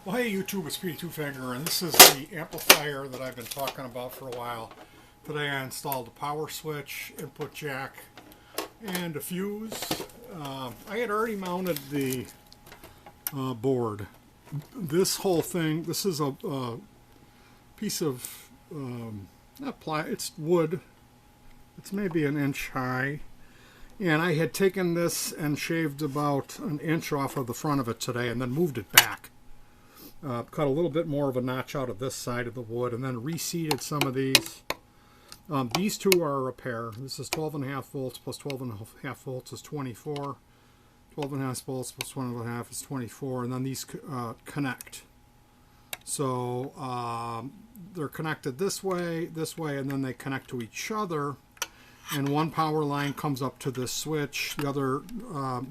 Well, hey YouTube, it's Petey Two Finger, and this is the amplifier that I've been talking about for a while. Today I installed a power switch, input jack, and a fuse. I had already mounted the board. This whole thing, this is a piece of, not ply, it's wood. It's maybe an inch high. And I had taken this and shaved about an inch off of the front of it today and then moved it back. Cut a little bit more of a notch out of this side of the wood and then reseated some of these. These two are a pair. This is 12.5 volts plus 12.5 volts is 24. 12.5 volts plus 1.5 is 24. And then these connect. So they're connected this way, and then they connect to each other. And one power line comes up to this switch. The other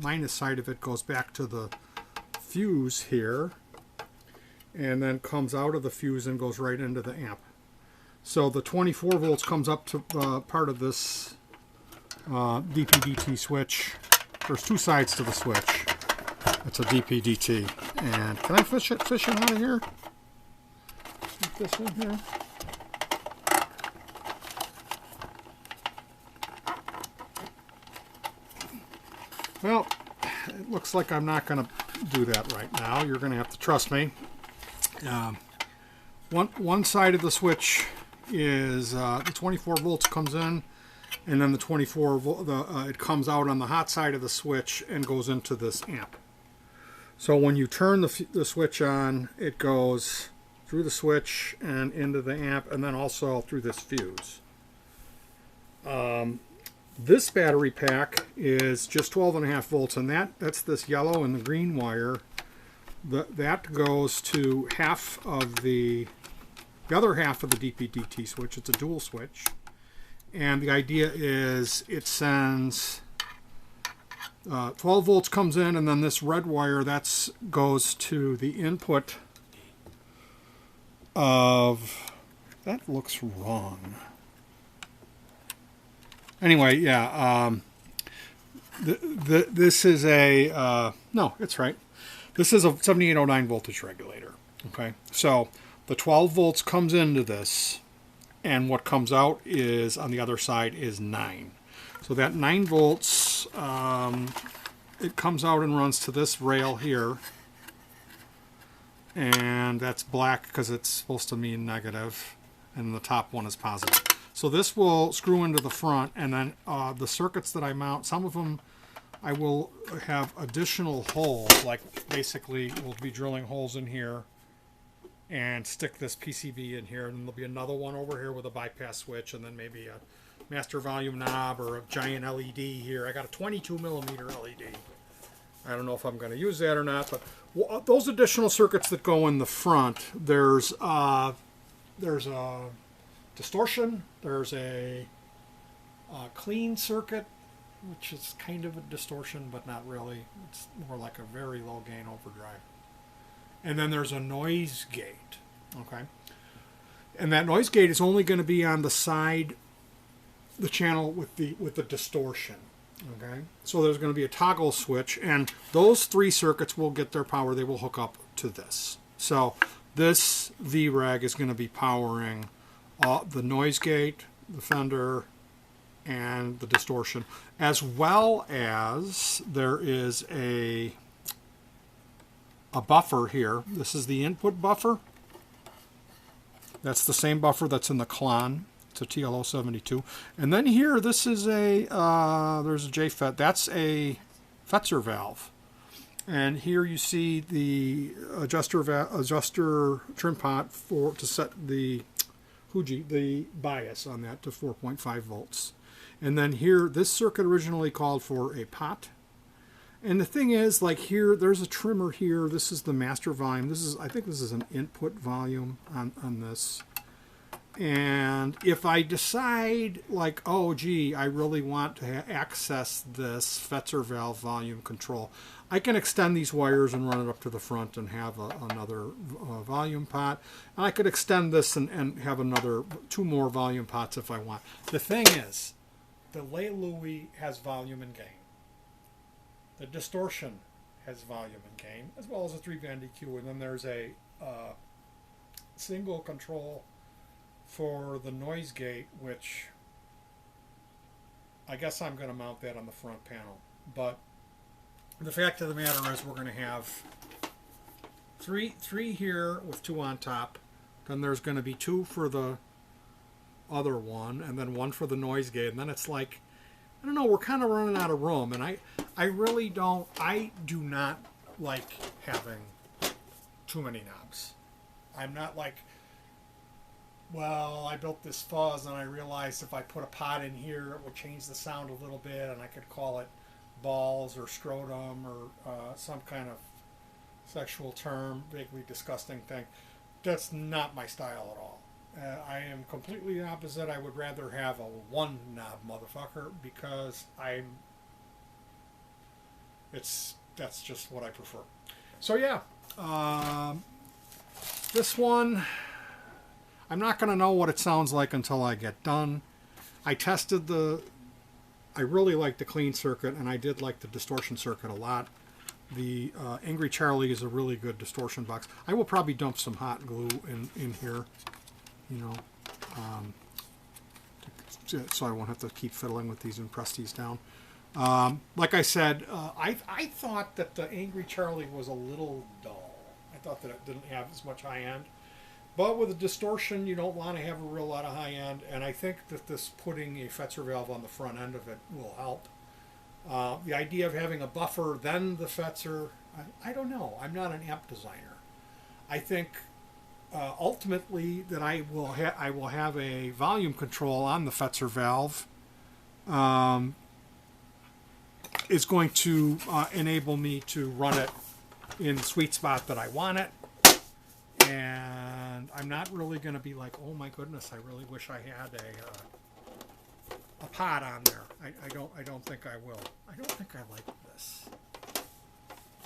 minus side of it goes back to the fuse here, and then comes out of the fuse and goes right into the amp. So the 24 volts comes up to part of this DP-DT switch. There's two sides to the switch. It's a DP-DT. And can I fish it out of here? Get this in here. Well, it looks like I'm not going to do that right now. You're going to have to trust me. One side of the switch is the 24 volts comes in, and then the 24 volt it comes out on the hot side of the switch and goes into this amp. So when you turn the switch on, it goes through the switch and into the amp, and then also through this fuse. This battery pack is just 12.5 volts, and that's this yellow and the green wire. That goes to half of the other half of the DP-DT switch. It's a dual switch, and the idea is it sends 12 volts comes in, and then this red wire goes to the input of, that looks wrong. Anyway, yeah, this is a, no, it's right. This is a 7809 voltage regulator, okay? So the 12 volts comes into this, and what comes out is, on the other side, is 9. So that 9 volts, it comes out and runs to this rail here, and that's black because it's supposed to mean negative, and the top one is positive. So this will screw into the front, and then the circuits that I mount, some of them I will have additional holes, like basically we'll be drilling holes in here and stick this PCB in here, and then there'll be another one over here with a bypass switch, and then maybe a master volume knob or a giant LED here. I got a 22 millimeter LED. I don't know if I'm going to use that or not, but those additional circuits that go in the front, there's a distortion, there's a clean circuit, which is kind of a distortion, but not really. It's more like a very low gain overdrive. And then there's a noise gate, okay? And that noise gate is only going to be on the side, the channel with the distortion, okay? So there's going to be a toggle switch, and those three circuits will get their power. They will hook up to this. So this VRAG is going to be powering the noise gate, the fender, and the distortion, as well as there is a buffer here. This is the input buffer. That's the same buffer that's in the Klon. It's a TLO72. And then here, this is there's a JFET. That's a Fetzer valve. And here you see the adjuster trim pot to set the the bias on that to 4.5 volts. And then here, this circuit originally called for a pot. And the thing is, like here, there's a trimmer here. This is the master volume. I think this is an input volume on this. And if I decide, like, oh, gee, I really want to access this Fetzer valve volume control, I can extend these wires and run it up to the front and have another volume pot. And I could extend this and have two more volume pots if I want. The thing is, the Lay Louis has volume and gain. The distortion has volume and gain, as well as a 3-band EQ. And then there's a single control for the noise gate, which I guess I'm going to mount that on the front panel. But the fact of the matter is we're going to have three here with 2 on top. Then there's going to be 2 for the other one, and then 1 for the noise gate. And then it's like, I don't know, we're kind of running out of room. And I really don't, I do not like having too many knobs. I'm not like, well, I built this fuzz and I realized if I put a pot in here, it would change the sound a little bit, and I could call it balls or scrotum or some kind of sexual term, vaguely disgusting thing. That's not my style at all. I am completely the opposite. I would rather have a 1 knob motherfucker because that's just what I prefer. So yeah, this one, I'm not going to know what it sounds like until I get done. I tested I really liked the clean circuit, and I did like the distortion circuit a lot. The Angry Charlie is a really good distortion box. I will probably dump some hot glue in here, you know, so I won't have to keep fiddling with these and press these down. Like I said, I thought that the Angry Charlie was a little dull. I thought that it didn't have as much high end. But with a distortion, you don't want to have a real lot of high end, and I think that this putting a Fetzer valve on the front end of it will help. The idea of having a buffer, then the Fetzer, I don't know. I'm not an amp designer. I think ultimately that I will have a volume control on the Fetzer valve. Is going to enable me to run it in the sweet spot that I want it. And I'm not really going to be like, oh my goodness, I really wish I had a pot on there. I don't think I will. I don't think I like this.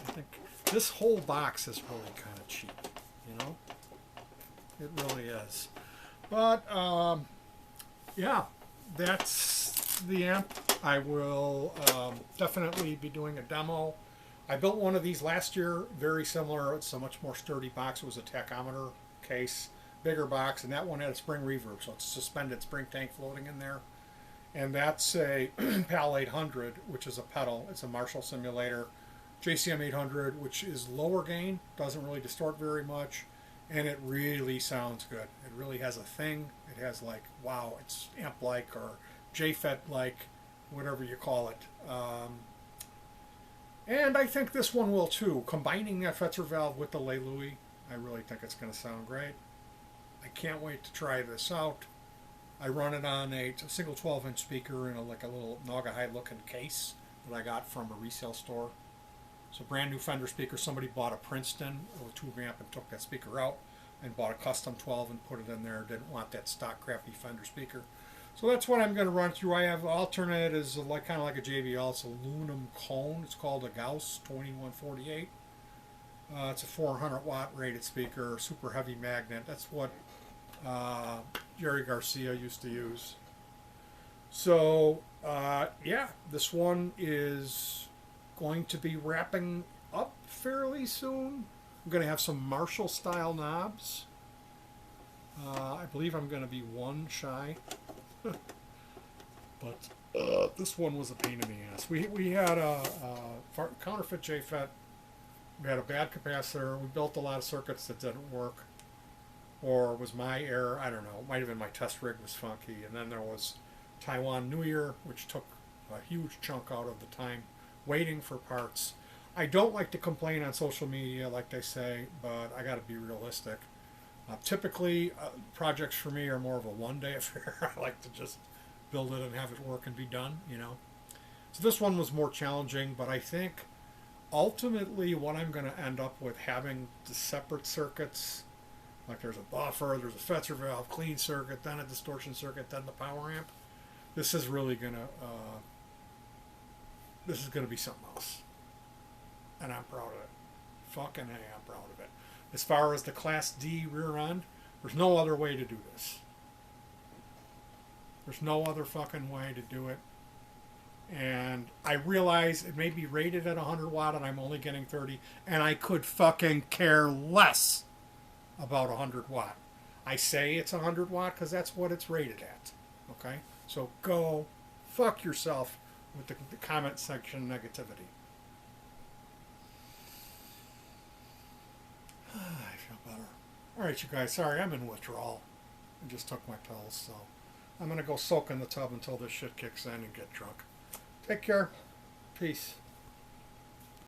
I think this whole box is really kind of cheap, you know? It really is. But yeah, that's the amp. I will definitely be doing a demo. I built one of these last year, very similar. It's a much more sturdy box. It was a tachometer case, bigger box, and that one had a spring reverb, so it's a suspended spring tank floating in there. And that's a PAL 800, which is a pedal. It's a Marshall simulator. JCM 800, which is lower gain, doesn't really distort very much, and it really sounds good. It really has a thing. It has like, wow, it's amp-like or JFET-like, whatever you call it. And I think this one will too. Combining that Fetzer valve with the Le Louis, I really think it's going to sound great. I can't wait to try this out. I run it on a single 12-inch speaker in like a little Naugahyde looking case that I got from a resale store. It's a brand new Fender speaker. Somebody bought a Princeton or a tube amp and took that speaker out and bought a custom 12 and put it in there. Didn't want that stock crappy Fender speaker. So that's what I'm going to run through. I have alternate is like kind of like a JBL. It's a aluminum cone. It's called a Gauss 2148. It's a 400 watt rated speaker, super heavy magnet. That's what Jerry Garcia used to use. So yeah, this one is going to be wrapping up fairly soon. I'm going to have some Marshall style knobs. I believe I'm going to be 1 shy. But this one was a pain in the ass. We had a counterfeit JFET. We had a bad capacitor. We built a lot of circuits that didn't work. Or was my error? I don't know. It might have been my test rig was funky. And then there was Taiwan New Year, which took a huge chunk out of the time waiting for parts. I don't like to complain on social media, like they say, but I got to be realistic. Typically, projects for me are more of a one-day affair. I like to just build it and have it work and be done, you know. So this one was more challenging, but I think ultimately what I'm going to end up with having the separate circuits, like there's a buffer, there's a Fetzer valve, clean circuit, then a distortion circuit, then the power amp. This is really going to, this is going to be something else. And I'm proud of it. Fucking hey, I'm proud of it. As far as the Class D rear end, there's no other way to do this. There's no other fucking way to do it. And I realize it may be rated at 100 watt and I'm only getting 30, and I could fucking care less about 100 watt. I say it's 100 watt because that's what it's rated at. Okay? So go fuck yourself with the comment section negativity. I feel better. Alright, you guys, sorry, I'm in withdrawal. I just took my pills, so I'm going to go soak in the tub until this shit kicks in and get drunk. Take care. Peace.